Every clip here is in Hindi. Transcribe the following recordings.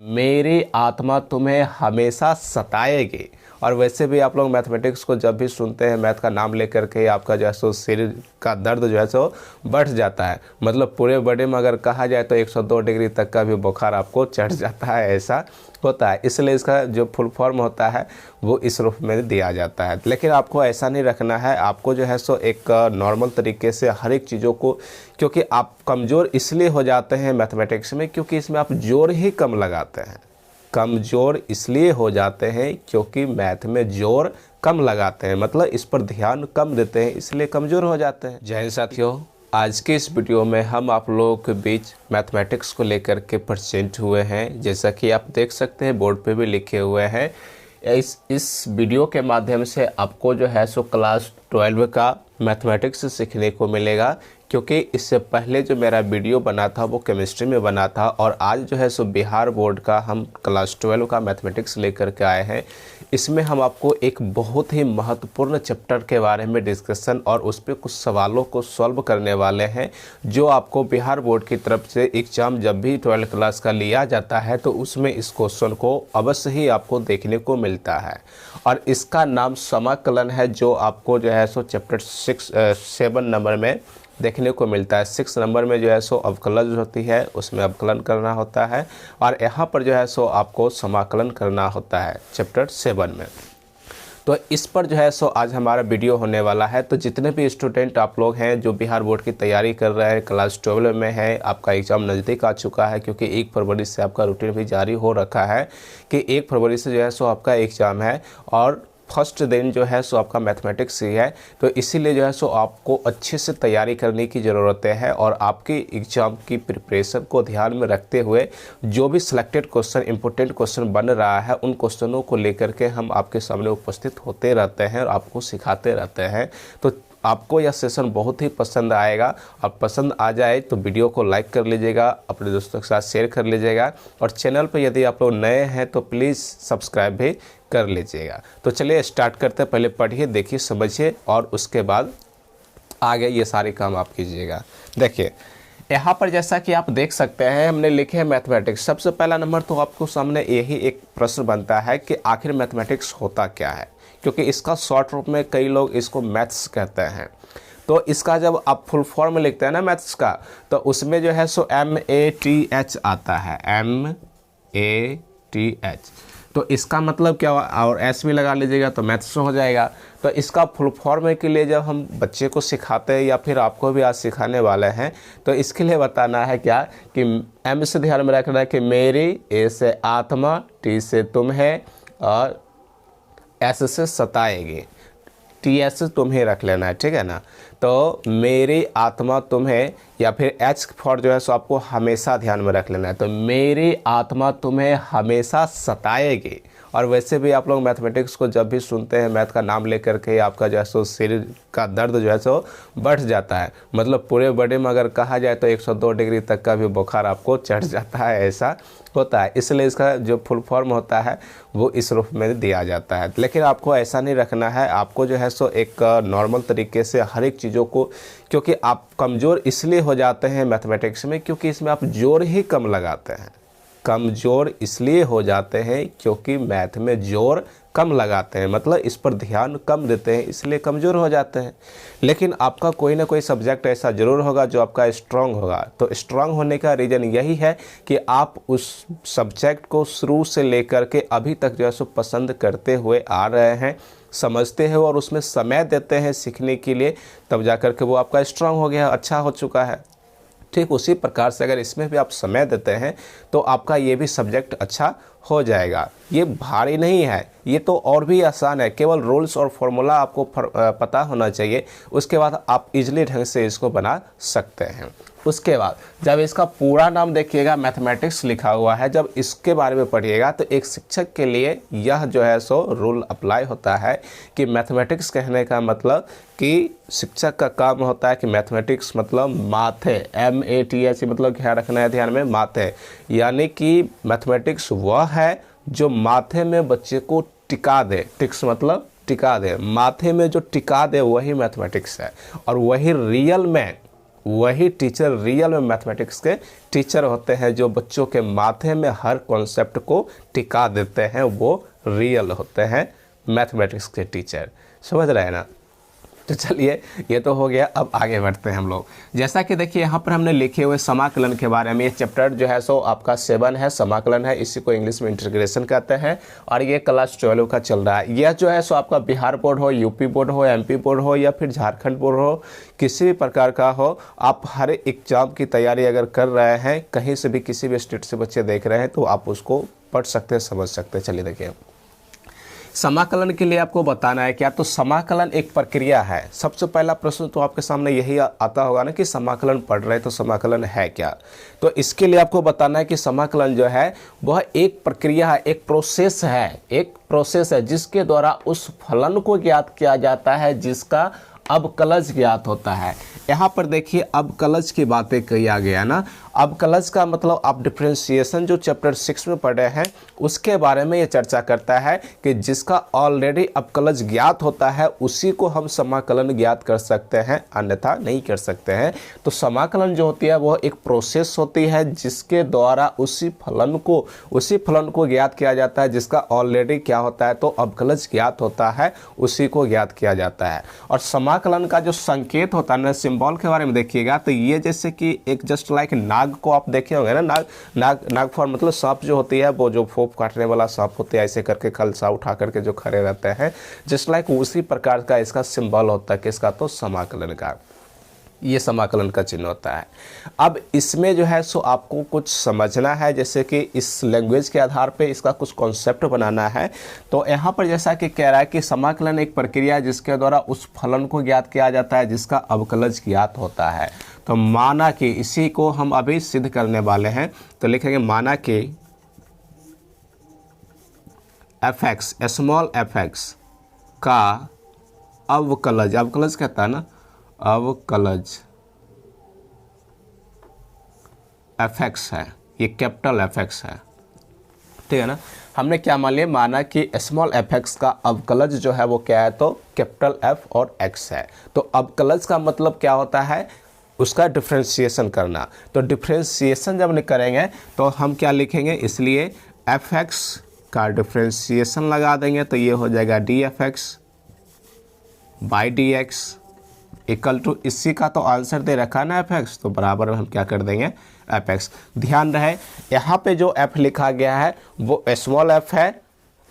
मेरी आत्मा तुम्हें हमेशा सताएगी। और वैसे भी आप लोग मैथमेटिक्स को जब भी सुनते हैं, मैथ का नाम लेकर के आपका जो है सो सिर का दर्द जो है सो बढ़ जाता है। मतलब पूरे बॉडी में अगर कहा जाए तो 102 डिग्री तक का भी बुखार आपको चढ़ जाता है, ऐसा होता है। इसलिए इसका जो फुल फॉर्म होता है वो इस रूप में दिया जाता है। लेकिन आपको ऐसा नहीं रखना है, आपको जो है सो एक नॉर्मल तरीके से हर एक चीज़ों को, क्योंकि आप कमज़ोर इसलिए हो जाते हैं मैथमेटिक्स में क्योंकि इसमें आप जोर ही कम लगाते हैं। कमज़ोर इसलिए हो जाते हैं क्योंकि मैथ में जोर कम लगाते हैं, मतलब इस पर ध्यान कम देते हैं, इसलिए कमज़ोर हो जाते हैं। जय हिंद साथियों, आज के इस वीडियो में हम आप लोगों के बीच मैथमेटिक्स को लेकर के प्रेजेंट हुए हैं। जैसा कि आप देख सकते हैं बोर्ड पे भी लिखे हुए हैं। इस वीडियो के माध्यम से आपको जो है सो क्लास 12 का मैथमेटिक्स सीखने को मिलेगा, क्योंकि इससे पहले जो मेरा वीडियो बना था वो केमिस्ट्री में बना था, और आज जो है सो बिहार बोर्ड का हम क्लास 12 का मैथमेटिक्स लेकर के आए हैं। इसमें हम आपको एक बहुत ही महत्वपूर्ण चैप्टर के बारे में डिस्कशन और उस पर कुछ सवालों को सॉल्व करने वाले हैं, जो आपको बिहार बोर्ड की तरफ से एग्ज़ाम जब भी 12 क्लास का लिया जाता है तो उसमें इस क्वेश्चन को अवश्य ही आपको देखने को मिलता है। और इसका नाम समाकलन है, जो आपको जो है सो चैप्टर 7 नंबर में देखने को मिलता है। 6 नंबर में जो है सो अवकलन होती है, उसमें अवकलन करना होता है, और यहाँ पर जो है सो आपको समाकलन करना होता है चैप्टर 7 में। तो इस पर जो है सो आज हमारा वीडियो होने वाला है। तो जितने भी स्टूडेंट आप लोग हैं जो बिहार बोर्ड की तैयारी कर रहे हैं, क्लास 12 में है, आपका एग्ज़ाम नज़दीक आ चुका है, क्योंकि 1 फरवरी से आपका रूटीन भी जारी हो रखा है कि 1 फरवरी से जो है सो आपका एग्ज़ाम है, और फर्स्ट दिन जो है सो आपका मैथमेटिक्स ही है। तो इसीलिए जो है सो आपको अच्छे से तैयारी करने की ज़रूरत है, और आपके एग्ज़ाम की प्रिपरेशन को ध्यान में रखते हुए जो भी सिलेक्टेड क्वेश्चन, इंपॉर्टेंट क्वेश्चन बन रहा है, उन क्वेश्चनों को लेकर के हम आपके सामने उपस्थित होते रहते हैं और आपको सिखाते रहते हैं। तो आपको यह सेशन बहुत ही पसंद आएगा, और पसंद आ जाए तो वीडियो को लाइक कर लीजिएगा, अपने दोस्तों के साथ शेयर कर लीजिएगा, और चैनल पर यदि आप लोग नए हैं तो प्लीज़ सब्सक्राइब भी कर लीजिएगा। तो चलिए स्टार्ट करते हैं। पहले पढ़िए, देखिए, समझिए, और उसके बाद आगे ये सारे काम आप कीजिएगा। देखिए यहाँ पर जैसा कि आप देख सकते हैं हमने लिखे हैं मैथमेटिक्स। सबसे पहला नंबर तो आपको सामने यही एक प्रश्न बनता है कि आखिर मैथमेटिक्स होता क्या है, क्योंकि इसका शॉर्ट रूप में कई लोग इसको मैथ्स कहते हैं। तो इसका जब आप फुल फॉर्म लिखते हैं ना मैथ्स का, तो उसमें जो है सो MATH आता है, MATH। तो इसका मतलब क्या हुआ, और एस भी लगा लीजिएगा तो मैथ्स हो जाएगा। तो इसका फुल फॉर्म के लिए जब हम बच्चे को सिखाते हैं, या फिर आपको भी आज सिखाने वाले हैं, तो इसके लिए बताना है क्या कि एम से ध्यान में रखना है कि मेरी, ए से आत्मा, टी से तुम्हें, और एस से सताएगी। TS तुम्हें रख लेना है, ठीक है ना। तो मेरी आत्मा तुम्हें, या फिर H फॉर जो है सो आपको हमेशा ध्यान में रख लेना है। तो मेरी आत्मा तुम्हें हमेशा सताएगी। और वैसे भी आप लोग मैथमेटिक्स को जब भी सुनते हैं, मैथ का नाम लेकर के आपका जो है सो सिर का दर्द जो है सो बढ़ जाता है। मतलब पूरे बॉडी में अगर कहा जाए तो 102 डिग्री तक का भी बुखार आपको चढ़ जाता है, ऐसा होता है। इसलिए इसका जो फुल फॉर्म होता है वो इस रूप में दिया जाता है। लेकिन आपको ऐसा नहीं रखना है, आपको जो है सो एक नॉर्मल तरीके से हर एक चीज़ों को, क्योंकि आप कमज़ोर इसलिए हो जाते हैं मैथमेटिक्स में क्योंकि इसमें आप जोर ही कम लगाते हैं। कमज़ोर इसलिए हो जाते हैं क्योंकि मैथ में जोर कम लगाते हैं, मतलब इस पर ध्यान कम देते हैं, इसलिए कमज़ोर हो जाते हैं। लेकिन आपका कोई ना कोई सब्जेक्ट ऐसा ज़रूर होगा जो आपका स्ट्रांग होगा। तो स्ट्रांग होने का रीज़न यही है कि आप उस सब्जेक्ट को शुरू से लेकर के अभी तक जो है सो पसंद करते हुए आ रहे हैं, समझते हैं और उसमें समय देते हैं सीखने के लिए, तब जा कर के वो आपका स्ट्रांग हो गया, अच्छा हो चुका है। ठीक उसी प्रकार से अगर इसमें भी आप समय देते हैं तो आपका ये भी सब्जेक्ट अच्छा हो जाएगा। ये भारी नहीं है, ये तो और भी आसान है। केवल रूल्स और फॉर्मूला आपको पता होना चाहिए, उसके बाद आप इजीली ढंग से इसको बना सकते हैं। उसके बाद जब इसका पूरा नाम देखिएगा, मैथमेटिक्स लिखा हुआ है, जब इसके बारे में पढ़िएगा तो एक शिक्षक के लिए यह जो है सो रूल अप्लाई होता है कि मैथमेटिक्स कहने का मतलब कि शिक्षक का काम होता है कि मैथमेटिक्स मतलब माथे, MATH मतलब क्या रखना है ध्यान में, माथे। यानी कि मैथमेटिक्स वह है जो माथे में बच्चे को टिका दे। टिक्स मतलब टिका दे, माथे में जो टिका दे वही मैथमेटिक्स है, और वही रियल में वही टीचर रियल में मैथमेटिक्स के टीचर होते हैं, जो बच्चों के माथे में हर कॉन्सेप्ट को टिका देते हैं, वो रियल होते हैं मैथमेटिक्स के टीचर। समझ रहे हैं ना। तो चलिए ये तो हो गया, अब आगे बढ़ते हैं हम लोग। जैसा कि देखिए यहाँ पर हमने लिखे हुए समाकलन के बारे में, ये चैप्टर जो है सो आपका 7 है, समाकलन है, इसी को इंग्लिश में इंटीग्रेशन कहते हैं, और ये क्लास 12 का चल रहा है। यह जो है सो आपका बिहार बोर्ड हो, यूपी बोर्ड हो, एमपी बोर्ड हो, या फिर झारखंड बोर्ड हो, किसी भी प्रकार का हो, आप हर एग्जाम की तैयारी अगर कर रहे हैं, कहीं से भी किसी भी स्टेट से बच्चे देख रहे हैं, तो आप उसको पढ़ सकते हैं, समझ सकते हैं। चलिए देखिए, समाकलन के लिए आपको बताना है क्या, तो समाकलन एक प्रक्रिया है। सबसे पहला प्रश्न तो आपके सामने यही आता होगा ना कि समाकलन पढ़ रहे हैं तो समाकलन है क्या। तो इसके लिए आपको बताना है कि समाकलन जो है वह एक प्रक्रिया है, एक प्रोसेस है जिसके द्वारा उस फलन को ज्ञात किया जाता है जिसका अवकलज ज्ञात होता है। यहाँ पर देखिए अवकलज की बातें किया गया ना। अवकलज का मतलब आप डिफरेंशिएशन जो चैप्टर 6 में पढ़े हैं उसके बारे में ये चर्चा करता है कि जिसका ऑलरेडी अवकलज ज्ञात होता है उसी को हम समाकलन ज्ञात कर सकते हैं, अन्यथा नहीं कर सकते हैं। तो समाकलन जो होती है वह एक प्रोसेस होती है जिसके द्वारा उसी फलन को ज्ञात किया जाता है जिसका ऑलरेडी क्या होता है, तो अवकलज ज्ञात होता है, उसी को ज्ञात किया जाता है। और समाकलन का जो संकेत होता है ना, सिंबल के बारे में देखिएगा तो ये जैसे कि एक जस्ट लाइक नाग को आप देखे होंगे ना, नाग फॉर मतलब सांप जो होती है, वो जो फोप काटने वाला सांप होते हैं, ऐसे करके कलसा उठा करके जो खड़े रहते हैं, जस्ट लाइक उसी प्रकार का इसका सिंबल होता है किसका, तो समाकलन का। ये समाकलन का चिन्ह होता है। अब इसमें जो है सो आपको कुछ समझना है, जैसे कि इस लैंग्वेज के आधार पे इसका कुछ कॉन्सेप्ट बनाना है। तो यहाँ पर जैसा कि कह रहा है कि समाकलन एक प्रक्रिया है जिसके द्वारा उस फलन को ज्ञात किया जाता है जिसका अवकलज ज्ञात होता है। तो माना कि इसी को हम अभी सिद्ध करने वाले हैं, तो लिखेंगे माना कि fx स्मॉल fx का अवकलज कहता है ना, अवकलज fx है, ये कैपिटल fx है, ठीक है ना। हमने क्या मान लिया, माना कि स्मॉल fx का अवकलज जो है वो क्या है, तो कैपिटल F और x है। तो अवकलज का मतलब क्या होता है, उसका डिफरेंशिएशन करना। तो डिफरेंशिएशन जब करेंगे तो हम क्या लिखेंगे, इसलिए fx का डिफरेंशिएशन लगा देंगे तो ये हो जाएगा dfx by dx equal to, इसी का तो आंसर दे रखा ना fx, तो बराबर में हम क्या कर देंगे fx। ध्यान रहे यहाँ पे जो f लिखा गया है वो स्मॉल f है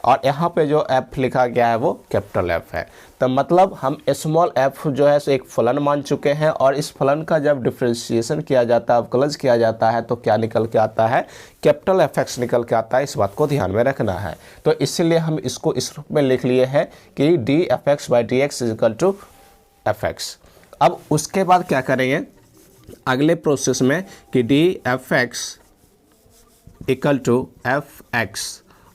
और यहाँ पे जो f लिखा गया है वो कैपिटल F है। तो मतलब हम स्मॉल f जो है सो एक फलन मान चुके हैं, और इस फलन का जब डिफरेंशिएशन किया जाता है, अवकलज किया जाता है, तो क्या निकल के आता है, कैपिटल fx निकल के आता है। इस बात को ध्यान में रखना है। तो इसलिए हम इसको इस रूप में लिख लिए हैं कि dfx by dx is equal to fx। अब उसके बाद क्या करेंगे अगले प्रोसेस में कि dfx इक्वल टू fx,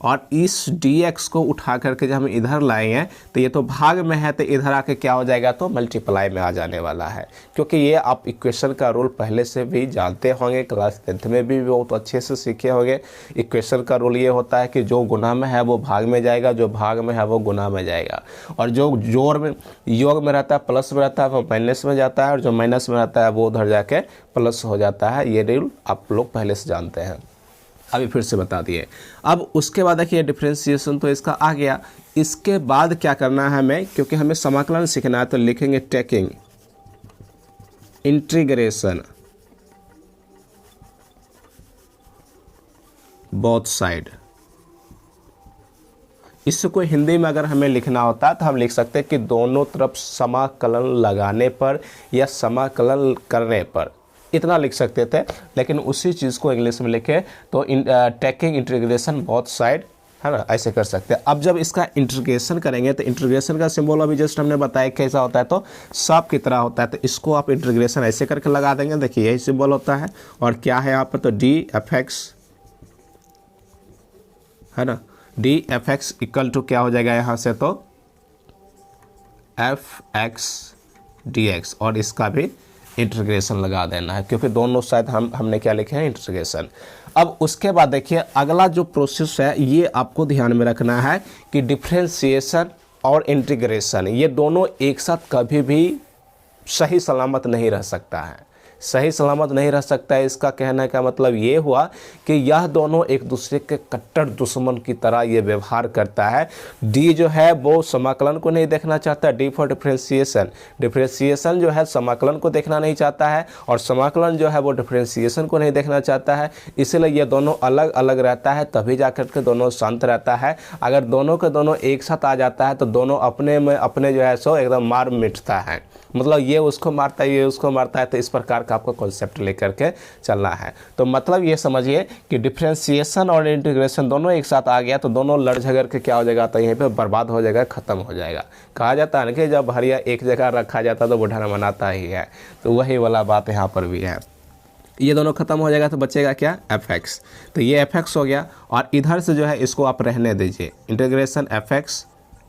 और इस dx को उठा करके जब हम इधर लाएंगे तो ये तो भाग में है, तो इधर आके क्या हो जाएगा, तो मल्टीप्लाई में आ जाने वाला है। क्योंकि ये आप इक्वेशन का रूल पहले से भी जानते होंगे, क्लास 10th में भी बहुत अच्छे से सीखे होंगे। इक्वेशन का रूल ये होता है कि जो गुना में है वो भाग में जाएगा, जो भाग में है वो गुना में जाएगा, और जो योग में रहता है प्लस में रहता है वो माइनस में जाता है, और जो माइनस में रहता है वो उधर जाके प्लस हो जाता है। ये रूल आप लोग पहले से जानते हैं, अभी फिर से बता दिए। अब उसके बाद देखिए डिफरेंशिएशन तो इसका आ गया। इसके बाद क्या करना है हमें, क्योंकि हमें समाकलन सीखना है, तो लिखेंगे टेकिंग इंटीग्रेशन बोथ साइड। इसको हिंदी में अगर हमें लिखना होता है तो हम लिख सकते हैं कि दोनों तरफ समाकलन लगाने पर या समाकलन करने पर, इतना लिख सकते थे, लेकिन उसी चीज़ को इंग्लिश में लिखे तो टेकिंग इंटीग्रेशन बोथ साइड, है ना, ऐसे कर सकते हैं। अब जब इसका इंटीग्रेशन करेंगे तो इंटीग्रेशन का सिंबल अभी जस्ट हमने बताया कैसा होता है, तो सांप की तरह होता है। तो इसको आप इंटीग्रेशन ऐसे करके लगा देंगे, देखिए यही सिंबल होता है। और क्या है यहाँ पर, तो dfx, है ना, dfx इक्वल टू क्या हो जाएगा यहाँ से, तो fx dx, और इसका भी इंटीग्रेशन लगा देना है, क्योंकि दोनों साइड हमने क्या लिखे हैं, इंटीग्रेशन। अब उसके बाद देखिए अगला जो प्रोसेस है ये आपको ध्यान में रखना है कि डिफरेंशिएशन और इंटीग्रेशन ये दोनों एक साथ कभी भी सही सलामत नहीं रह सकता है। सही सलामत नहीं रह सकता है। इसका कहने का मतलब ये हुआ कि यह दोनों एक दूसरे के कट्टर दुश्मन की तरह ये व्यवहार करता है। डी जो है वो समाकलन को नहीं देखना चाहता, डी फॉर डिफरेंशिएशन। डिफरेंशिएशन जो है समाकलन को देखना नहीं चाहता है और समाकलन जो है वो डिफरेंशिएशन को नहीं देखना चाहता है। इसलिए ये दोनों अलग अलग रहता है, तभी जाकर के दोनों शांत रहता है। अगर दोनों के दोनों एक साथ आ जाता है तो दोनों अपने में अपने जो है सो एकदम मार मिटता है, मतलब ये उसको मारता है, ये उसको मारता है। तो इस प्रकार का आपको कॉन्सेप्ट लेकर के चलना है। तो मतलब ये समझिए कि डिफरेंशिएशन और इंटीग्रेशन दोनों एक साथ आ गया तो दोनों लड़ झगड़ के क्या हो जाएगा, तो यहीं पे बर्बाद हो जाएगा, ख़त्म हो जाएगा। कहा जाता है ना कि जब हरिया एक जगह रखा जाता है तो बुढ़ा मनाता ही है, तो वही वाला बात यहाँ पर भी है। ये दोनों खत्म हो जाएगा तो बचेगा क्या, एफ एक्स। तो ये एफ एक्स हो गया और इधर से जो है इसको आप रहने दीजिए, integration F X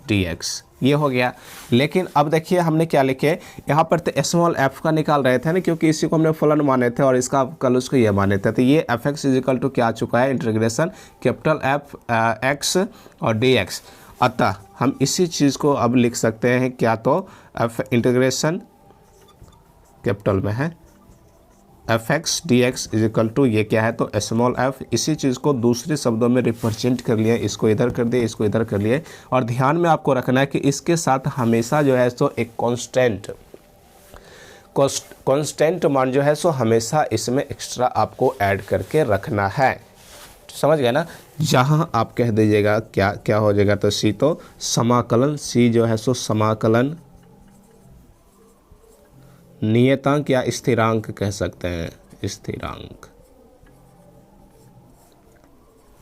D x, ये हो गया। लेकिन अब देखिए हमने क्या लिखे यहाँ पर, तो स्मॉल एफ का निकाल रहे थे ना, क्योंकि इसी को हमने फलन माने थे और इसका कल उसको ये माने थे। तो ये एफ एक्स इजिकल टू क्या आ चुका है, इंटीग्रेशन कैपिटल एफ एक्स और डी एक्स। अतः हम इसी चीज़ को अब लिख सकते हैं क्या, तो एफ इंटीग्रेशन कैपिटल में है F X D X is equal to ये क्या है, तो स्मॉल एफ। इसी चीज़ को दूसरे शब्दों में रिप्रेजेंट कर लिए, इसको इधर कर दिए, इसको इधर कर लिए। और ध्यान में आपको रखना है कि इसके साथ हमेशा जो है सो एक कांस्टेंट मान जो है सो हमेशा इसमें एक्स्ट्रा आपको ऐड करके रखना है। समझ गए ना। जहाँ आप कह दीजिएगा क्या क्या हो जाएगा, तो सी तो समाकलन, सी जो है सो समाकलन नियतांक या स्थिरांक कह सकते हैं, स्थिरांक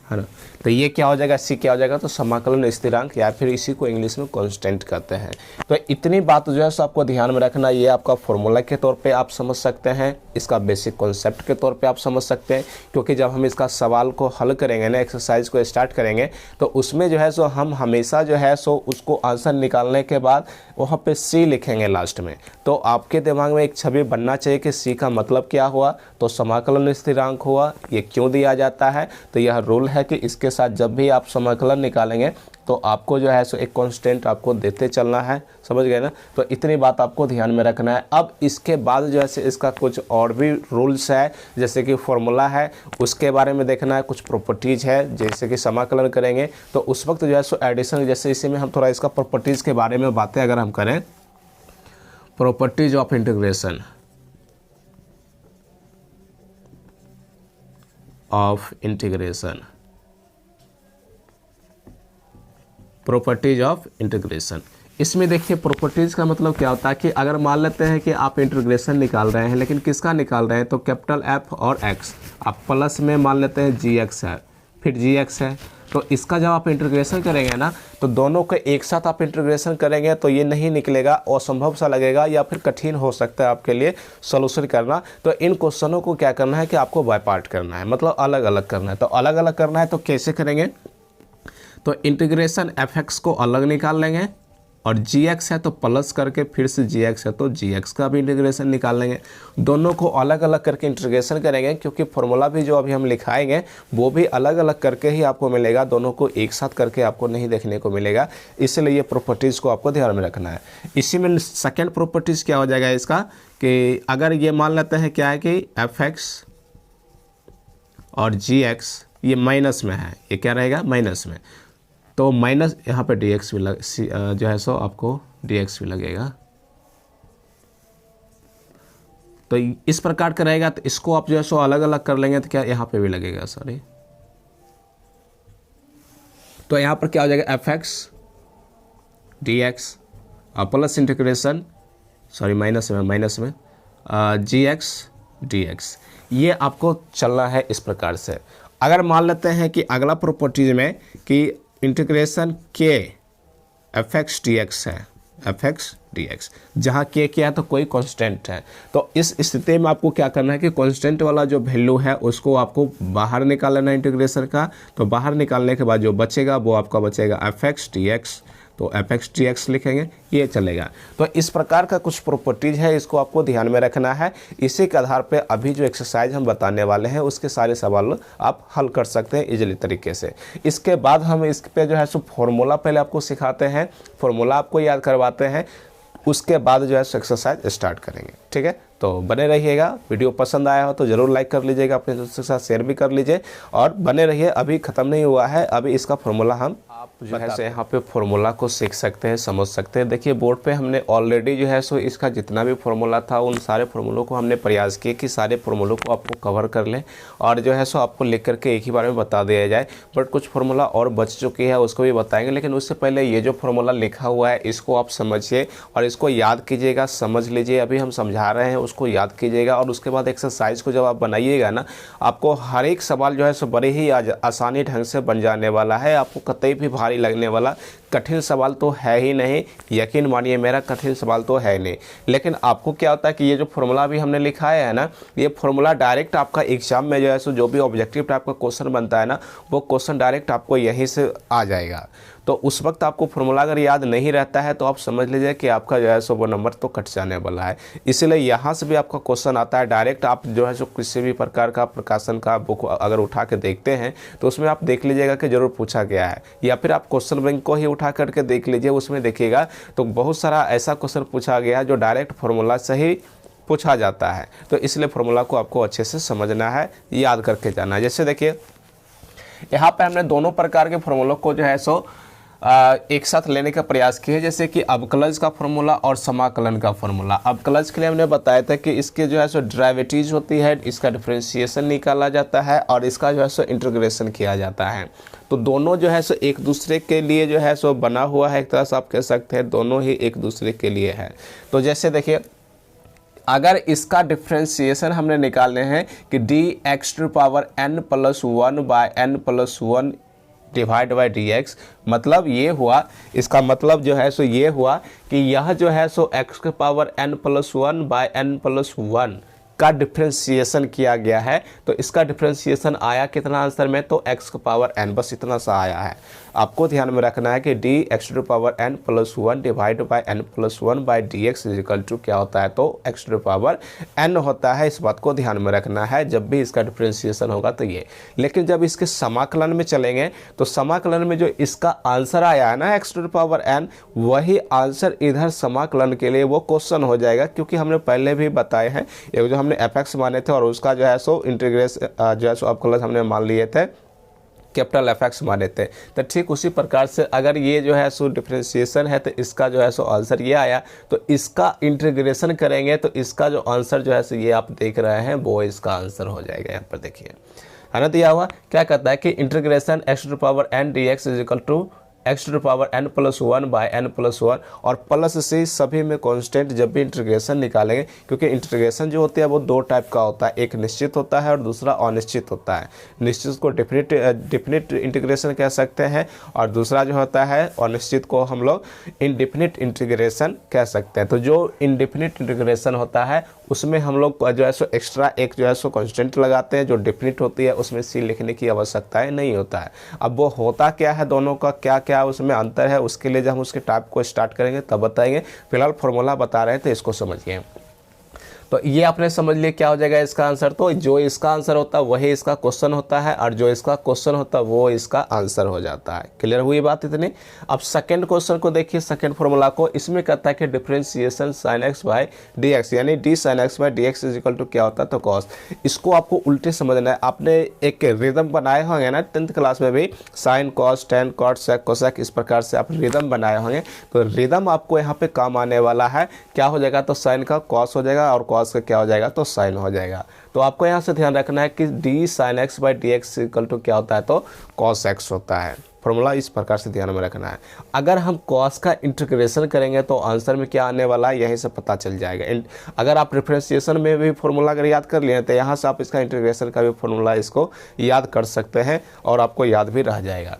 है ना। तो ये क्या हो जाएगा, सी क्या हो जाएगा, तो समाकलन स्थिरांक, या फिर इसी को इंग्लिश में कांस्टेंट कहते हैं। तो इतनी बात जो है सो आपको ध्यान में रखना। ये आपका फॉर्मूला के तौर पे आप समझ सकते हैं, इसका बेसिक कॉन्सेप्ट के तौर पे आप समझ सकते हैं। क्योंकि जब हम इसका सवाल को हल करेंगे ना, एक्सरसाइज को स्टार्ट करेंगे, तो उसमें जो है सो हम हमेशा जो है सो उसको आंसर निकालने के बाद वहाँ पे सी लिखेंगे लास्ट में। तो आपके दिमाग में एक छवि बनना चाहिए कि सी का मतलब क्या हुआ, तो समाकलन स्थिरांक हुआ। ये क्यों दिया जाता है, तो यह रूल है कि इसके साथ जब भी आप समाकलन निकालेंगे तो आपको जो है सो एक कांस्टेंट आपको देते चलना है। समझ गए ना। तो इतनी बात आपको ध्यान में रखना है। अब इसके बाद जो है सो इसका कुछ और भी रूल्स है, जैसे कि फॉर्मूला है उसके बारे में देखना है, कुछ प्रॉपर्टीज़ है, जैसे कि समाकलन करेंगे तो उस वक्त जो है सो एडिशन, जैसे इसी में हम थोड़ा इसका प्रॉपर्टीज़ के बारे में बातें अगर हम करें, properties of integration properties of integration. इसमें देखिए प्रॉपर्टीज़ का मतलब क्या होता है कि अगर मान लेते हैं कि आप इंटीग्रेशन निकाल रहे हैं, लेकिन किसका निकाल रहे हैं, तो कैपिटल एफ और एक्स, आप प्लस में मान लेते हैं जी एक्स है, फिर जी एक्स है, तो इसका जब आप इंटीग्रेशन करेंगे ना, तो दोनों को एक साथ आप इंटीग्रेशन करेंगे तो ये नहीं निकलेगा, असंभव सा लगेगा या फिर कठिन हो सकता है आपके लिए सॉल्यूशन करना। तो इन क्वेश्चनों को क्या करना है कि आपको बाय पार्ट करना है, मतलब अलग अलग करना है। तो अलग अलग करना है तो कैसे करेंगे, तो इंटीग्रेशन एफ एक्स को अलग निकाल लेंगे और जी एक्स है तो प्लस करके फिर से जी एक्स है तो जी एक्स का भी इंटीग्रेशन निकाल लेंगे। दोनों को अलग अलग करके इंटीग्रेशन करेंगे, क्योंकि फॉर्मूला भी जो अभी हम लिखाएंगे वो भी अलग अलग करके ही आपको मिलेगा, दोनों को एक साथ करके आपको नहीं देखने को मिलेगा। इसलिए ये प्रॉपर्टीज़ को आपको ध्यान में रखना है। इसी में सेकेंड प्रॉपर्टीज़ क्या हो जाएगा इसका, कि अगर ये मान लेते हैं क्या है कि एफ एक्स और जी एक्स ये माइनस में है, ये क्या रहेगा, माइनस में, तो माइनस यहाँ पे डी एक्स भी जो है सो आपको डी एक्स भी लगेगा। तो इस प्रकार का रहेगा। तो इसको आप जो है सो अलग अलग कर लेंगे तो क्या यहाँ पे भी लगेगा, सॉरी, तो यहाँ पर क्या हो जाएगा, F X D x plus integration, sorry minus में जी एक्स डी एक्स। ये आपको चलना है इस प्रकार से। अगर मान लेते हैं कि अगला प्रॉपर्टीज में कि इंटीग्रेशन के एफ एक्स डी एक्स है, एफ एक्स डी एक्स, जहाँ के क्या है तो कोई कांस्टेंट है, तो इस स्थिति में आपको क्या करना है कि कांस्टेंट वाला जो वैल्यू है उसको आपको बाहर निकाल लेना है इंटीग्रेशन का। तो बाहर निकालने के बाद जो बचेगा वो आपका बचेगा एफ एक्स डी एक्स, तो एफ एक्स डी एक्स लिखेंगे, ये चलेगा। तो इस प्रकार का कुछ प्रॉपर्टीज है, इसको आपको ध्यान में रखना है। इसी के आधार पे अभी जो एक्सरसाइज हम बताने वाले हैं उसके सारे सवाल आप हल कर सकते हैं इजीली तरीके से। इसके बाद हम इस पे जो है सो फॉर्मूला पहले आपको सिखाते हैं, फॉर्मूला आपको याद करवाते हैं। उसके बाद जो है एक्सरसाइज स्टार्ट करेंगे। ठीक है, तो बने रहिएगा। वीडियो पसंद आया हो तो ज़रूर लाइक कर लीजिएगा, अपने दोस्तों के साथ शेयर भी कर लीजिए और बने रहिए। अभी ख़त्म नहीं हुआ है, अभी इसका फॉर्मूला हम आप जो है सो यहाँ पे फॉर्मूला को सीख सकते हैं, समझ सकते हैं। देखिए बोर्ड पे हमने ऑलरेडी जो है सो इसका जितना भी फॉर्मूला था उन सारे फॉर्मूलों को हमने प्रयास किए कि सारे फॉर्मूलों को आपको कवर कर लें और जो है सो आपको लिख करके एक ही बार में बता दिया जाए। बट कुछ फॉर्मूला और बच चुकी है, उसको भी बताएंगे। लेकिन उससे पहले ये जो फॉर्मूला लिखा हुआ है इसको आप समझिए और इसको याद कीजिएगा, समझ लीजिए। अभी हम समझा रहे हैं उसको याद कीजिएगा और उसके बाद एक्सरसाइज को जब आप बनाइएगा ना, आपको हर एक सवाल जो है सो बड़े ही आसानी ढंग से बन जाने वाला है। आपको कतई भी भारी लगने वाला कठिन सवाल तो है ही नहीं, यकीन मानिए मेरा, कठिन सवाल तो है नहीं। लेकिन आपको क्या होता है कि ये जो फॉर्मूला भी हमने लिखाया है ना, ये फॉर्मूला डायरेक्ट आपका एग्जाम में जो है सो जो भी ऑब्जेक्टिव टाइप का क्वेश्चन बनता है ना, वो क्वेश्चन डायरेक्ट आपको यहीं से आ जाएगा। तो उस वक्त आपको फॉर्मूला अगर याद नहीं रहता है तो आप समझ लीजिए कि आपका जो है सो वो नंबर तो कट जाने वाला है। इसीलिए यहाँ से भी आपका क्वेश्चन आता है डायरेक्ट। आप जो है सो किसी भी प्रकार का प्रकाशन का बुक अगर उठा के देखते हैं तो उसमें आप देख लीजिएगा कि ज़रूर पूछा गया है, या फिर आप क्वेश्चन बैंक को ही उठा करके देख लीजिए, उसमें देखिएगा तो बहुत सारा ऐसा क्वेश्चन पूछा गया जो डायरेक्ट फॉर्मूला से ही पूछा जाता है। तो इसलिए फॉर्मूला को आपको अच्छे से समझना है, याद करके जाना है। जैसे देखिए यहाँ पे हमने दोनों प्रकार के फॉर्मूलों को जो है सो एक साथ लेने का प्रयास किया है। जैसे कि अवकलज का फॉर्मूला और समाकलन का फॉर्मूला। अवकलज के लिए हमने बताया था कि इसके जो है सो डेरिवेटिव होती है, इसका डिफरेंशिएशन निकाला जाता है और इसका जो है सो इंटीग्रेशन किया जाता है। तो दोनों जो है सो एक दूसरे के लिए जो है सो बना हुआ है, एक तरह से आप कह सकते हैं दोनों ही एक दूसरे के लिए है। तो जैसे देखिए अगर इसका डिफरेंशिएशन हमने निकालने हैं कि dx⁻n + 1 / n+1 divide by dx, मतलब ये हुआ, इसका मतलब जो है सो ये हुआ कि यह जो है सो x⁻n + 1 / n+1 का डिफरेंशिएशन किया गया है। तो इसका डिफरेंशिएशन आया कितना आंसर में, तो x⁻n, बस इतना सा आया है। आपको ध्यान में रखना है कि dx⁻n + 1 divide by n+1 by dx is equal to क्या होता है, तो x⁻n होता है। इस बात को ध्यान में रखना है जब भी इसका डिफरेंशिएशन होगा तो ये। लेकिन जब इसके समाकलन में चलेंगे तो समाकलन में जो इसका आंसर आया है ना x⁻n, वही आंसर इधर समाकलन के लिए वो क्वेश्चन हो जाएगा। क्योंकि हमने पहले भी बताए हैं, एक जो हमने f(x) माने थे और उसका जो है सो इंटीग्रेशन जो है सो अवकलज हमने मान लिए थे, कैपिटल f(x) माने थे। तो ठीक उसी प्रकार से अगर ये जो है सो डिफरेंशिएशन है तो इसका जो है सो आंसर ये आया, तो इसका इंटीग्रेशन करेंगे तो इसका जो आंसर जो है सो ये आप देख रहे हैं वो इसका आंसर हो जाएगा। यहाँ पर देखिए है ना, दिया हुआ क्या कहता है कि integration x⁻n dx is equal to x⁻n + 1 / n+1 और प्लस से सभी में कांस्टेंट जब भी इंटीग्रेशन निकालेंगे, क्योंकि इंटीग्रेशन जो होती है वो दो टाइप का होता है, एक निश्चित होता है और दूसरा अनिश्चित होता है। निश्चित को डेफिनिट इंटीग्रेशन कह सकते हैं और दूसरा जो होता है अनिश्चित को हम लोग इनडेफिनिट इंटीग्रेशन कह सकते हैं। तो जो इनडेफिनिट इंटीग्रेशन होता है उसमें हम लोग जो है सो एक्स्ट्रा एक जो है सो कांस्टेंट लगाते हैं। जो डेफिनिट होती है उसमें सी लिखने की आवश्यकता नहीं होता है। अब वो होता क्या है, दोनों का क्या क्या उसमें अंतर है, उसके लिए जब हम उसके टाइप को स्टार्ट करेंगे तब बताएंगे। फिलहाल फॉर्मूला बता रहे हैं तो इसको समझिए। तो ये आपने समझ लिया क्या हो जाएगा इसका आंसर। तो जो इसका आंसर होता है वही इसका क्वेश्चन होता है और जो इसका क्वेश्चन होता है वो इसका आंसर हो जाता है। क्लियर हुई बात इतनी। अब सेकंड क्वेश्चन को देखिए, सेकंड फॉर्मूला को। इसमें कहता है कि differentiation sin x by dx, यानी d sin x by dx is equal to क्या होता है, तो cos। इसको आपको उल्टे समझना है। आपने एक रिदम बनाए होंगे ना 10th क्लास में भी, sin cos tan cot sec cosec, इस प्रकार से आप रिदम बनाए होंगे। तो रिदम आपको यहाँ पे काम आने वाला है। क्या हो जाएगा, तो sin का cos हो जाएगा और cos का क्या हो जाएगा, तो sin हो जाएगा। तो आपको यहाँ से ध्यान रखना है कि d sin x by dx equal to क्या होता है, तो cos x होता है। फॉर्मूला इस प्रकार से ध्यान में रखना है। अगर हम cos का इंटीग्रेशन करेंगे तो आंसर में क्या आने वाला है यहीं से पता चल जाएगा। अगर आप डिफरेंशिएशन में भी फॉर्मूला अगर याद कर लिए तो यहाँ से आप इसका इंटीग्रेशन का भी फॉर्मूला इसको याद कर सकते हैं और आपको याद भी रह जाएगा।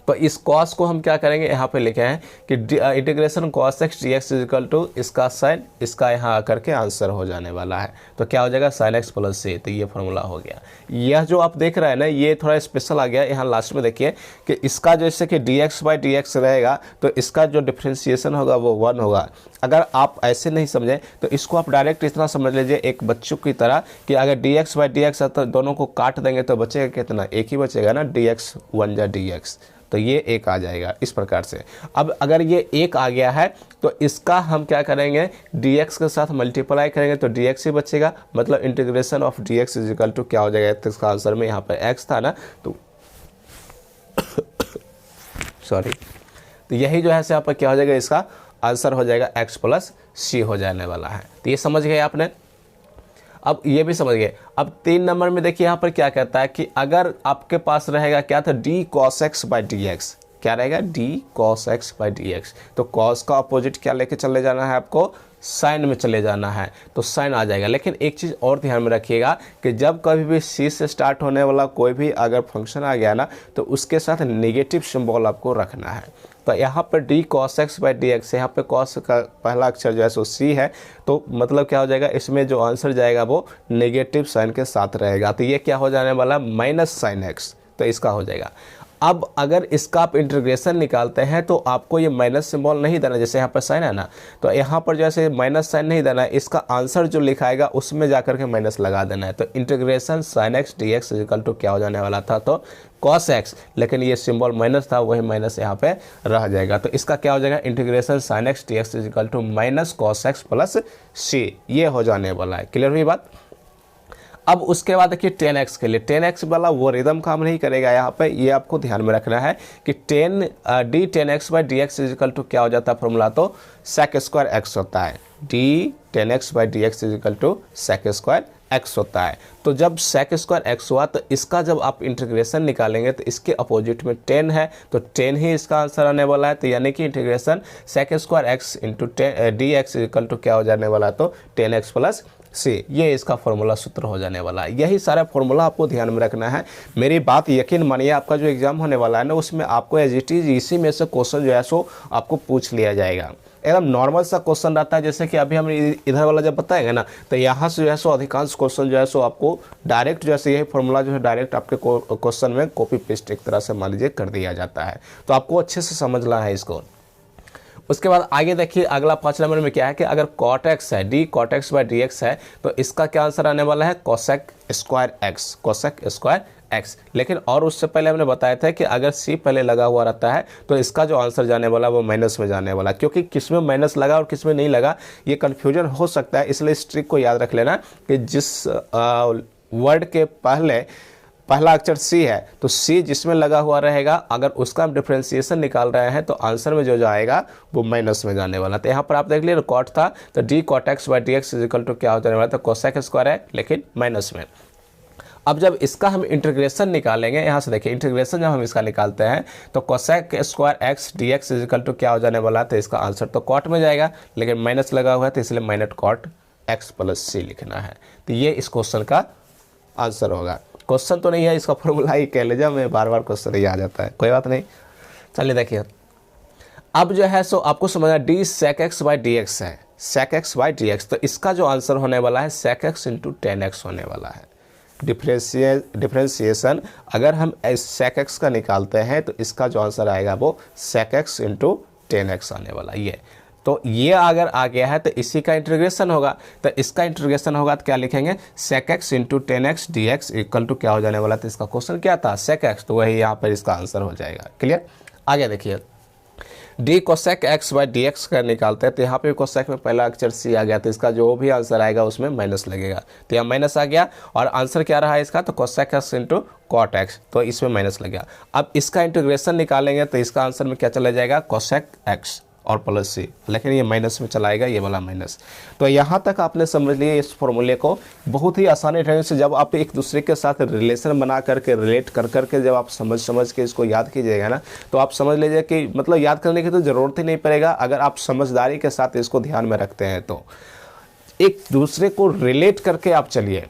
तो इस cos को हम क्या करेंगे, यहाँ पे लिखे हैं कि integration cos x dx is equal to इसका sin, इसका यहाँ आकर के आंसर हो जाने वाला है। तो क्या हो जाएगा, sin x प्लस c। तो ये फॉर्मूला हो गया। यह जो आप देख रहे हैं ना, ये थोड़ा स्पेशल आ गया। यहाँ लास्ट में देखिए कि इसका जैसे कि dx बाई dx रहेगा तो इसका जो डिफ्रेंशिएशन होगा वो 1 होगा। अगर आप ऐसे नहीं समझें तो इसको आप डायरेक्ट इतना समझ लीजिए एक बच्चों की तरह कि अगर dx बाई dx है तो दोनों को काट देंगे तो बचेगा कितना, एक ही बचेगा ना, dx 1 जा dx। तो ये 1 आ जाएगा इस प्रकार से। अब अगर ये 1 आ गया है तो इसका हम क्या करेंगे, dx के साथ मल्टीप्लाई करेंगे तो dx ही बचेगा, मतलब integration of dx is equal to क्या हो जाएगा, तो इसका आंसर में यहाँ पर x था ना, तो सॉरी, तो यही जो है यहाँ पर क्या हो जाएगा, इसका आंसर हो जाएगा x प्लस सी हो जाने वाला है। तो ये समझ गए आपने। अब ये भी समझ गए। अब 3 नंबर में देखिए यहाँ पर क्या कहता है कि अगर आपके पास रहेगा क्या था, D cos x by D x, क्या रहेगा, D cos x by D x. तो कॉस का अपोजिट क्या लेके चले जाना है आपको, साइन में चले जाना है, तो साइन आ जाएगा। लेकिन एक चीज़ और ध्यान में रखिएगा कि जब कभी भी सी से स्टार्ट होने वाला कोई भी अगर फंक्शन आ गया ना, तो उसके साथ नेगेटिव सिंबल आपको रखना है। तो यहाँ पर D cos x by D x, यहाँ पर कॉस का पहला अक्षर जो है सो सी है, तो मतलब क्या हो जाएगा, इसमें जो आंसर जाएगा वो नेगेटिव साइन के साथ रहेगा। तो ये क्या हो जाने वाला, माइनस साइन एक्स, तो इसका हो जाएगा। अब अगर इसका आप इंटीग्रेशन निकालते हैं तो आपको ये माइनस सिंबल नहीं देना, जैसे यहाँ पर साइन है ना, तो यहाँ पर जैसे माइनस साइन नहीं देना है, इसका आंसर जो लिखाएगा उसमें जाकर के माइनस लगा देना है। तो integration sine x D x equal to क्या हो जाने वाला था, तो कॉस एक्स, लेकिन ये सिंबल माइनस था, वही माइनस यहाँ पे रह जाएगा। तो इसका क्या हो जाएगा, integration sine x D x equal to minus cos x plus c, ये हो जाने वाला है। क्लियर हुई बात। अब उसके बाद देखिए 10x के लिए, 10x वाला वो रिदम काम नहीं करेगा यहाँ पे, ये आपको ध्यान में रखना है कि D 10x by D X is equal to क्या हो जाता है फॉर्मूला, तो सेक स्क्वायर एक्स होता है। D 10x by D X is equal to sec square X होता है। तो जब सेक स्क्वायर एक्स हुआ तो इसका जब आप इंटीग्रेशन निकालेंगे तो इसके अपोजिट में 10 है, तो 10 ही इसका आंसर आने वाला है। तो यानी कि integration sec square X into D X is equal to क्या हो जाने वाला है, तो 10x प्लस सी, ये इसका फॉर्मूला सूत्र हो जाने वाला है। यही सारा फॉर्मूला आपको ध्यान में रखना है। मेरी बात यकीन मानिए, आपका जो एग्जाम होने वाला है ना, उसमें आपको एज इट इज इसी में से क्वेश्चन जो है सो आपको पूछ लिया जाएगा। एकदम नॉर्मल सा क्वेश्चन रहता है, जैसे कि अभी हम इधर वाला जब बताएंगे ना, तो यहाँ से जो है सो अधिकांश क्वेश्चन जो है सो आपको डायरेक्ट जैसे यही फॉर्मूला जो है डायरेक्ट आपके क्वेश्चन में कॉपी पेस्ट एक तरह से मान लीजिए कर दिया जाता है। तो आपको अच्छे से समझना है इसको। उसके बाद आगे देखिए अगला 5 नंबर में क्या है कि अगर कॉट एक्स है, D cot X by D x है, तो इसका क्या आंसर आने वाला है, cosec square X, cosec square X. लेकिन और उससे पहले हमने बताया था कि अगर सी पहले लगा हुआ रहता है तो इसका जो आंसर जाने वाला वो माइनस में जाने वाला, क्योंकि किस में माइनस लगा और किस में नहीं लगा ये कन्फ्यूजन हो सकता है। इसलिए इस ट्रिक को याद रख लेना कि जिस वर्ड के पहला अक्षर सी है तो सी जिसमें लगा हुआ रहेगा, अगर उसका हम डिफ्रेंशिएशन निकाल रहे हैं तो आंसर में जो आएगा वो माइनस में जाने वाला। तो यहाँ पर आप देख लीजिए कॉट था तो D cot X by D X is equal to क्या हो जाने वाला था, कोसेक स्क्वायर है लेकिन माइनस में। अब जब इसका हम इंटीग्रेशन निकालेंगे, यहाँ से देखिए इंटीग्रेशन जब हम इसका निकालते हैं तो cosec square X D X is equal to क्या हो जाने वाला है, तो इसका आंसर तो कॉट में जाएगा लेकिन माइनस लगा हुआ है, तो इसलिए माइनस कॉट एक्स प्लस सी लिखना है। तो ये इस क्वेश्चन का आंसर होगा। क्वेश्चन तो नहीं है, इसका फॉर्मूला ही कह लीजिए, मैं बार बार क्वेश्चन ही आ जाता है, कोई बात नहीं। चलिए देखिए अब जो है सो आपको समझना, d sec x by D x है, sec x by D x, तो इसका जो आंसर होने वाला है सेक एक्स इंटू 10x होने वाला है। डिफ्रेंशिएशन अगर हम सेक एक्स का निकालते हैं तो इसका जो आंसर आएगा वो सेक एक्स इंटू 10x आने वाला ये। तो ये अगर आ गया है तो इसी का इंटीग्रेशन होगा, तो इसका इंटीग्रेशन होगा तो क्या लिखेंगे, sec X into 10x D x equal to क्या हो जाने वाला था, इसका क्वेश्चन क्या था सेक एक्स, तो वही यहाँ पर इसका आंसर हो जाएगा। क्लियर। आगे देखिए D cosec x by D x का निकालते हैं तो यहाँ पे कोसेक में पहला अक्षर सी आ गया, तो इसका जो भी आंसर आएगा उसमें माइनस लगेगा, तो यहाँ माइनस आ गया और आंसर क्या रहा है इसका, तो cosec X into cot X, तो इसमें माइनस लग गया। अब इसका इंटीग्रेशन निकालेंगे तो इसका आंसर में क्या चला जाएगा, कोसेक एक्स और प्लस सी, लेकिन ये माइनस में चलाएगा, ये वाला माइनस। तो यहाँ तक आपने समझ लिया इस फॉर्मूले को बहुत ही आसानी ढंग से। जब आप एक दूसरे के साथ रिलेशन बना करके रिलेट कर करके जब आप समझ के इसको याद कीजिएगा ना, तो आप समझ लीजिए कि मतलब याद करने की तो ज़रूरत ही नहीं पड़ेगा अगर आप समझदारी के साथ इसको ध्यान में रखते हैं। तो एक दूसरे को रिलेट करके आप चलिए,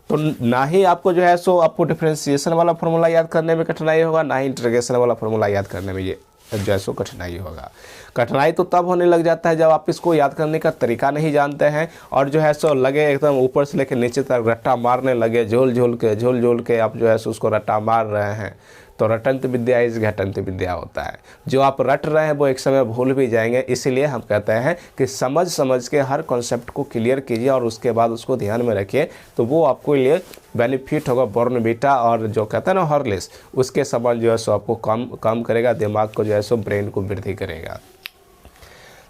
तो ना ही आपको जो है सो आपको डिफ्रेंशिएशन वाला फॉर्मूला याद करने में कठिनाई होगा, ना ही इंटीग्रेशन वाला फॉर्मूला याद करने में ये जो है सो कठिनाई होगा। कठिनाई तो तब होने लग जाता है जब आप इसको याद करने का तरीका नहीं जानते हैं और जो है सो लगे एकदम ऊपर से लेकर नीचे तक रट्टा मारने लगे, झोल झोल के आप जो है सो उसको रट्टा मार रहे हैं, तो रटंत विद्या इस घटंत विद्या होता है। जो आप रट रहे हैं वो एक समय भूल भी जाएंगे, इसीलिए हम कहते हैं कि समझ समझ के हर कॉन्सेप्ट को क्लियर कीजिए और उसके बाद उसको ध्यान में रखिए, तो वो आपको लिए बेनिफिट होगा। बॉर्नवीटा और जो कहते हैं ना हॉर्लिक्स, उसके समान जो है सो आपको काम करेगा, दिमाग को जो है सो ब्रेन को वृद्धि करेगा।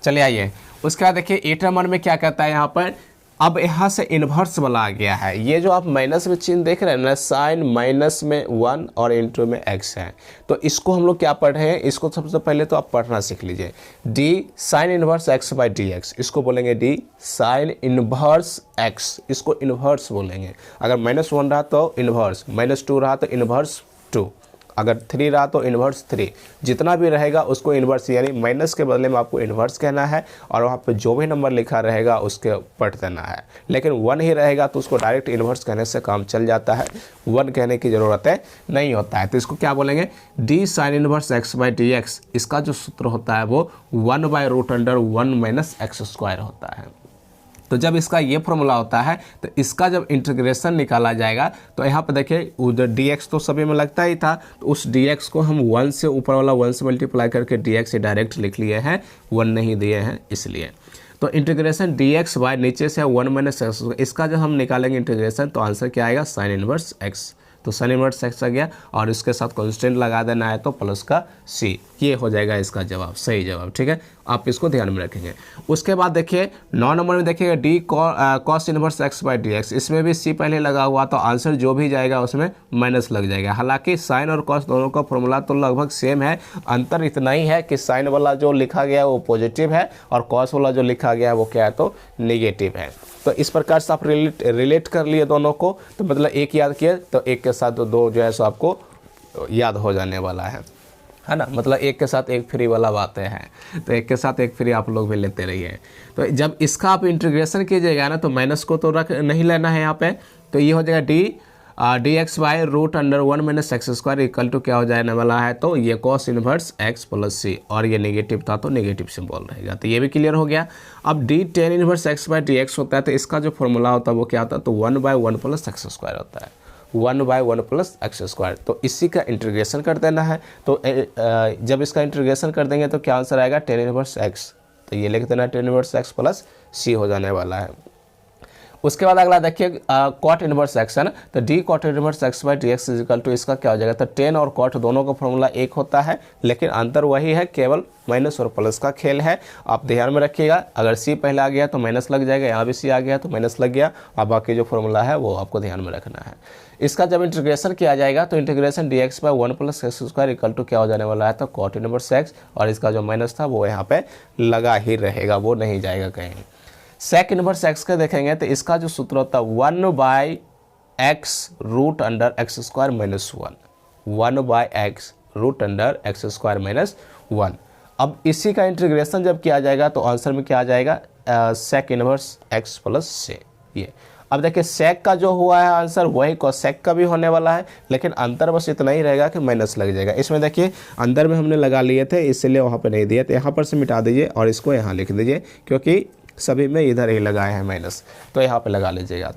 चलिए आइए उसके बाद देखिए 8 नंबर में क्या कहता है यहाँ पर। अब यहाँ से इन्वर्स वाला आ गया है। ये जो आप माइनस में चिन्ह देख रहे हैं ना, साइन माइनस में 1 और इंटू में x है, तो इसको हम लोग क्या पढ़ रहे हैं, इसको सबसे पहले तो आप पढ़ना सीख लीजिए। d sign inverse x by D x, इसको बोलेंगे d साइन इन्वर्स x, इसको इन्वर्स बोलेंगे। अगर -1 रहा तो इन्वर्स, -2 रहा तो इन्वर्स 2, अगर 3 रहा तो इन्वर्स 3, जितना भी रहेगा उसको इन्वर्स, यानी माइनस के बदले में आपको इन्वर्स कहना है और वहाँ पे जो भी नंबर लिखा रहेगा उसके पढ़ देना है। लेकिन 1 ही रहेगा तो उसको डायरेक्ट इन्वर्स कहने से काम चल जाता है, 1 कहने की ज़रूरत है नहीं होता है। तो इसको क्या बोलेंगे, d sign inverse x by D x, इसका जो सूत्र होता है वो 1/√1 माइनस x स्क्वायर होता है। तो जब इसका ये फॉर्मूला होता है तो इसका जब इंटीग्रेशन निकाला जाएगा तो यहाँ पे देखिए उधर dx तो सभी में लगता ही था, तो उस dx को हम 1 से ऊपर वाला 1 से मल्टीप्लाई करके dx से डायरेक्ट लिख लिए हैं, 1 नहीं दिए हैं इसलिए। तो इंटीग्रेशन dx बाय नीचे से 1 माइनस एक्स, इसका जब हम निकालेंगे इंटीग्रेशन तो आंसर क्या आएगा, साइन इनवर्स x। तो साइन इनवर्स x आ गया और इसके साथ कांस्टेंट लगा देना है तो प्लस का c, ये हो जाएगा इसका जवाब, सही जवाब। ठीक है, आप इसको ध्यान में रखेंगे। उसके बाद देखिए 9 नंबर में देखिएगा d cos inverse x by D x, इसमें भी c पहले लगा हुआ तो आंसर जो भी जाएगा उसमें माइनस लग जाएगा। हालांकि साइन और कॉस दोनों का फॉर्मूला तो लगभग सेम है, अंतर इतना ही है कि साइन वाला जो लिखा गया है वो पॉजिटिव है और कॉस वाला जो लिखा गया है वो क्या है तो नेगेटिव है। तो इस प्रकार से आप रिलेट कर लिए दोनों को, तो मतलब एक याद किए तो एक के साथ दो जो है सो आपको याद हो जाने वाला है ना, मतलब एक के साथ एक फ्री वाला बातें हैं, तो एक के साथ एक फ्री आप लोग भी लेते रहिए। तो जब इसका आप इंटीग्रेशन कीजिएगा ना तो माइनस को तो रख नहीं लेना है यहाँ पे, तो ये हो जाएगा D X by √1 minus X square equal to क्या हो जाने वाला है, तो ये cos inverse x plus C, और ये नेगेटिव था तो नेगेटिव सिंबल रहेगा, तो ये भी क्लियर हो गया। अब d tan inverse x by D x होता है तो इसका जो फॉर्मूला होता है वो क्या होता है, तो 1/1 प्लस एक्स स्क्वायर होता है, 1/1 प्लस एक्स स्क्वायर। तो इसी का इंटीग्रेशन कर देना है, तो जब इसका इंटीग्रेशन कर देंगे तो क्या आंसर आएगा, tan इनवर्स x, तो ये लिख देना tan इनवर्स x प्लस सी हो जाने वाला है। उसके बाद अगला देखिए कॉट इनवर्स एक्स है ना, तो D cot inverse X by D X is equal to इसका क्या हो जाएगा, तो टेन और कॉट दोनों का फॉर्मूला एक होता है, लेकिन अंतर वही है, केवल माइनस और प्लस का खेल है। आप ध्यान में रखिएगा, अगर सी पहले आ गया तो माइनस लग जाएगा, यहाँ भी सी आ गया तो माइनस लग गया, और बाकी जो फॉर्मूला है वो आपको ध्यान में रखना है। इसका जब इंटीग्रेशन किया जाएगा तो integration D X by 1 plus X square equal to क्या हो जाने वाला है, तो कॉट इनवर्स एक्स, और इसका जो माइनस था वो यहाँ पे लगा ही रहेगा, वो नहीं जाएगा कहीं। सेक इनवर्स एक्स का देखेंगे तो इसका जो सूत्र होता है 1/x root under X square minus 1, 1/x root under X square minus 1। अब इसी का इंटीग्रेशन जब किया जाएगा तो आंसर में क्या आ जाएगा, सेक इनवर्स एक्स प्लस से ये। अब देखिए सेक का जो हुआ है आंसर वही कोसेक का भी होने वाला है, लेकिन अंतर बस इतना ही रहेगा कि माइनस लग जाएगा। इसमें देखिए अंदर में हमने लगा लिए थे इसलिए वहाँ पे नहीं दिए, तो यहाँ पर से मिटा दीजिए और इसको यहाँ लिख दीजिए, क्योंकि सभी में इधर ही लगाए हैं माइनस, तो यहाँ पे लगा लीजिएगा।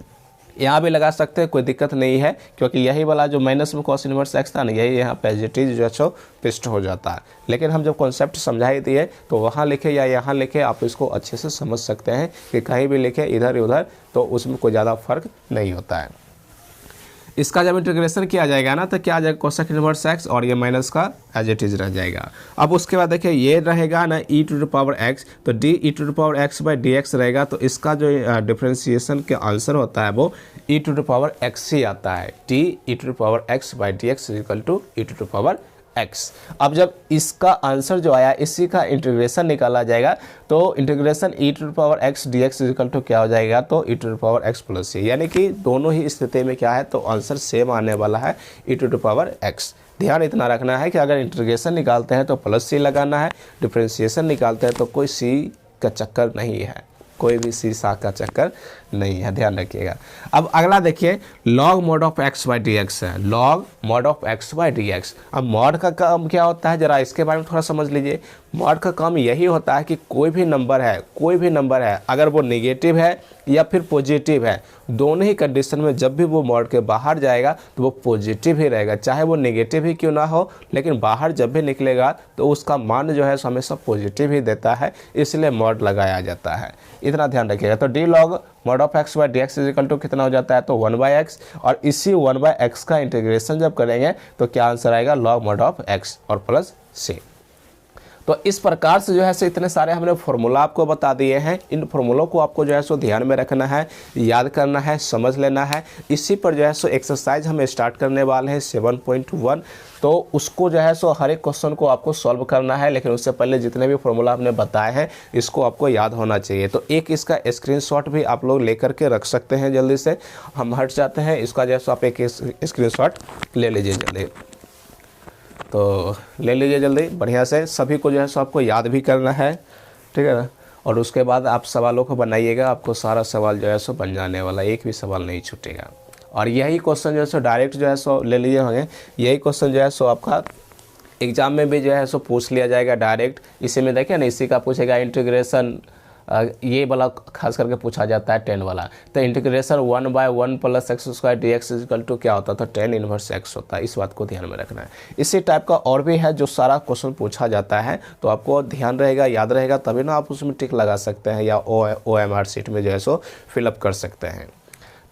यहाँ भी लगा सकते हैं, कोई दिक्कत नहीं है, क्योंकि यही वाला जो माइनस में कॉस इनवर्स एक्स था ना, यही यहाँ पे एजिटीज जो है पेस्ट हो जाता है। लेकिन हम जब कॉन्सेप्ट समझाई दिए तो वहाँ लिखे या यहाँ लिखे, आप इसको अच्छे से समझ सकते हैं कि कहीं भी लिखे इधर उधर, तो उसमें कोई ज़्यादा फर्क नहीं होता है। इसका जब इंटीग्रेशन किया जाएगा ना तो क्या आ जाएगा, कोसेक इनवर्स एक्स, और ये माइनस का एज इट इज रह जाएगा। अब उसके बाद देखिए ये रहेगा ना e⁻x, तो d e⁻x by D x रहेगा, तो इसका जो डिफ्रेंशिएशन के आंसर होता है वो e⁻x ही आता है, d e⁻x by D x equal to e⁻x। अब जब इसका आंसर जो आया इसी का इंटीग्रेशन निकाला जाएगा तो integration e⁻x dx equal to क्या हो जाएगा, तो e⁻x प्लस सी, यानी कि दोनों ही स्थिति में क्या है तो आंसर सेम आने वाला है e⁻x। ध्यान इतना रखना है कि अगर इंटीग्रेशन निकालते हैं तो प्लस सी लगाना है, डिफ्रेंशिएशन निकालते हैं तो कोई सी का चक्कर नहीं है, कोई भी सी सा का चक्कर नहीं है, ध्यान रखिएगा। अब अगला देखिए, log mod of x by D x है, log mod of x by D x. अब मॉड का काम क्या होता है, जरा इसके बारे में थोड़ा समझ लीजिए। मॉड का काम यही होता है कि कोई भी नंबर है अगर वो नेगेटिव है या फिर पॉजिटिव है, दोनों ही कंडीशन में जब भी वो मॉड के बाहर जाएगा तो वो पॉजिटिव ही रहेगा, चाहे वो नेगेटिव ही क्यों ना हो, लेकिन बाहर जब भी निकलेगा तो उसका मान जो है हमेशा पॉजिटिव ही देता है, इसलिए मॉड लगाया जाता है। इतना ध्यान रखिएगा। तो D log mod of x by D X is equal to कितना हो जाता है, तो 1/x, और इसी 1/x का इंटीग्रेशन जब करेंगे तो क्या आंसर आएगा, लॉग मॉड ऑफ x और प्लस c। तो इस प्रकार से जो है सो इतने सारे हमने फॉर्मूला आपको बता दिए हैं। इन फॉर्मूलों को आपको जो है सो ध्यान में रखना है, याद करना है, समझ लेना है। इसी पर जो है सो एक्सरसाइज हम स्टार्ट करने वाले हैं 7.1। तो उसको जो है सो हर एक क्वेश्चन को आपको सॉल्व करना है, लेकिन उससे पहले जितने भी फॉर्मूला हमने बताए हैं इसको आपको याद होना चाहिए। तो एक इसका स्क्रीनशॉट भी आप लोग लेकर के रख सकते हैं। जल्दी से हम हट जाते हैं, इसका जो है सो आप एक स्क्रीनशॉट ले लीजिए जल्दी, तो ले लीजिए जल्दी बढ़िया से। सभी को जो है सो आपको याद भी करना है, ठीक है ना। और उसके बाद आप सवालों को बनाइएगा, आपको सारा सवाल जो है सो बन जाने वाला, एक भी सवाल नहीं छूटेगा। और यही क्वेश्चन जो है सो डायरेक्ट जो है सो ले लीजिए होंगे, यही क्वेश्चन जो है सो आपका एग्जाम में भी जो है सो पूछ लिया जाएगा डायरेक्ट। इसी में देखिए ना, इसी का पूछेगा इंटीग्रेशन, ये वाला खास करके पूछा जाता है 10 वाला। तो integration 1/1 plus X square D x equal to क्या होता है, तो 10 इनवर्स एक्स होता है। इस बात को ध्यान में रखना है। इसी टाइप का और भी है जो सारा क्वेश्चन पूछा जाता है, तो आपको ध्यान रहेगा, याद रहेगा, तभी ना आप उसमें टिक लगा सकते हैं या OMR शीट में जो है सो फिलअप कर सकते हैं।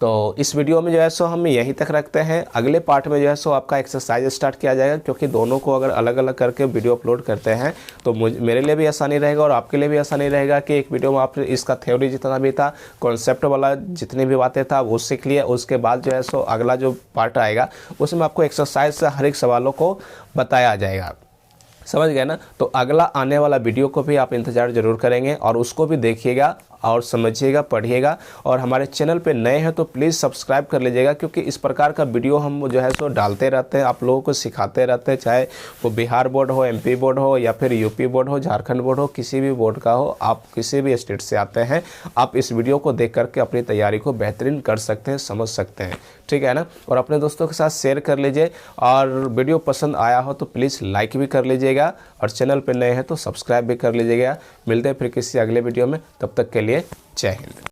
तो इस वीडियो में जो है सो हम यहीं तक रखते हैं। अगले पार्ट में जो है सो आपका एक्सरसाइज स्टार्ट किया जाएगा, क्योंकि दोनों को अगर अलग अलग करके वीडियो अपलोड करते हैं तो मेरे लिए भी आसानी रहेगा और आपके लिए भी आसानी रहेगा कि एक वीडियो में आप इसका थ्योरी जितना भी था, कॉन्सेप्ट वाला जितनी भी बातें था वो सीख लिया। उसके बाद जो है सो अगला जो पार्ट आएगा उसमें आपको एक्सरसाइज से हर एक सवालों को बताया जाएगा। समझ गए ना। तो अगला आने वाला वीडियो को भी आप इंतज़ार ज़रूर करेंगे और उसको भी देखिएगा और समझिएगा, पढ़िएगा। और हमारे चैनल पे नए हैं तो प्लीज़ सब्सक्राइब कर लीजिएगा, क्योंकि इस प्रकार का वीडियो हम जो है सो डालते रहते हैं, आप लोगों को सिखाते रहते हैं, चाहे वो बिहार बोर्ड हो, MP बोर्ड हो या फिर UP बोर्ड हो, झारखंड बोर्ड हो, किसी भी बोर्ड का हो, आप किसी भी स्टेट से आते हैं, आप इस वीडियो को देख करके अपनी तैयारी को बेहतरीन कर सकते हैं, समझ सकते हैं, ठीक है ना। और अपने दोस्तों के साथ शेयर कर लीजिए, और वीडियो पसंद आया हो तो प्लीज़ लाइक भी कर लीजिएगा, और चैनल पर नए हैं तो सब्सक्राइब भी कर लीजिएगा। मिलते हैं फिर किसी अगले वीडियो में, तब तक के लिए जय हिंद।